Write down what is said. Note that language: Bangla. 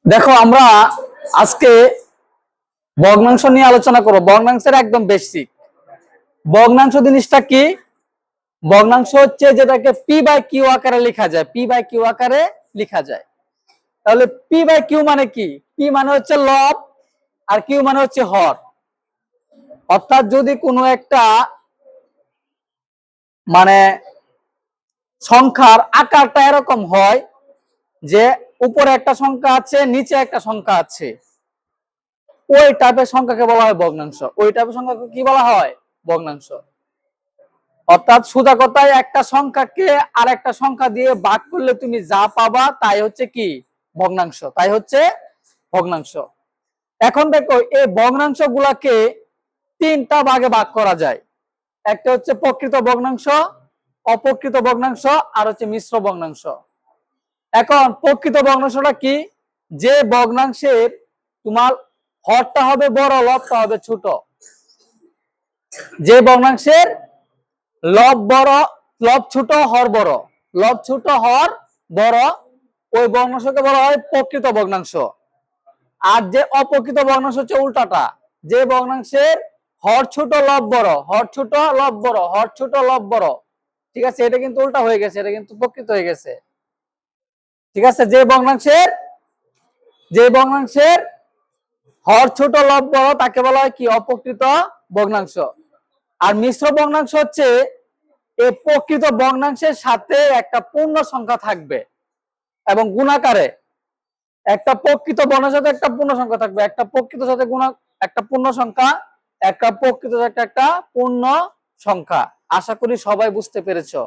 দেখো আমরা আজকে ভগ্নাংশ নিয়ে আলোচনা করব। ভগ্নাংশের একদম বেসিক। ভগ্নাংশ জিনিসটা কি? ভগ্নাংশ হচ্ছে যেটাকে পি বাই কিউ আকারে লেখা যায়, পি বাই কিউ আকারে লেখা যায়। তাহলে পি বাই কিউ মানে কি? পি মানে হচ্ছে লব আর কিউ মানে হচ্ছে হর। অর্থাৎ যদি কোনো একটা মানে সংখ্যার আকারটা এরকম হয় যে উপরে একটা সংখ্যা আছে, নিচে একটা সংখ্যা আছে, ওই টাইপের সংখ্যাকে বলা হয় ভগ্নাংশ। ওই টাইপের সংখ্যাকে কি বলা হয়? ভগ্নাংশ। অর্থাৎ সোজা কথায় একটা সংখ্যাকে আর একটা সংখ্যা দিয়ে ভাগ করলে তুমি যা পাবা তাই হচ্ছে কি? ভগ্নাংশ। তাই হচ্ছে ভগ্নাংশ। এখন দেখো এই ভগ্নাংশ গুলাকে তিনটা ভাগে ভাগ করা যায়। একটা হচ্ছে প্রকৃত ভগ্নাংশ, অপ্রকৃত ভগ্নাংশ আর হচ্ছে মিশ্র ভগ্নাংশ। এখন প্রকৃত ভগ্নাংশটা কি? যে ভগ্নাংশের তোমার হরটা হবে বড়, লবটা হবে ছোট। যে ভগ্নাংশের লব বড়, লব ছোট, হর বড়, লব ছোট হর বড়, ওই ভগ্নাংশকে বলা হয় প্রকৃত ভগ্নাংশ। আর যে অপ্রকৃত ভগ্নাংশ হচ্ছে উল্টাটা, যে ভগ্নাংশের হর ছোট লব বড়, হর ছোট লব বড়, হর ছোট লব বড়। ঠিক আছে, এটা কিন্তু উল্টা হয়ে গেছে, এটা কিন্তু প্রকৃত হয়ে গেছে। ঠিক আছে, যে ভগ্নাংশের হর ছোট লব বড় তাকে বলা হয় কি? অপ্রকৃত ভগ্নাংশ। আর মিশ্র ভগ্নাংশ হচ্ছে এই প্রকৃত ভগ্নাংশের সাথে একটা পূর্ণ সংখ্যা থাকবে এবং গুণাকারে একটা প্রকৃত ভগ্নাংশের সাথে একটা পূর্ণ সংখ্যা থাকবে, একটা প্রকৃত সাথে একটা পূর্ণ সংখ্যা, একটা প্রকৃত সাথে একটা পূর্ণ সংখ্যা। আশা করি সবাই বুঝতে পেরেছো।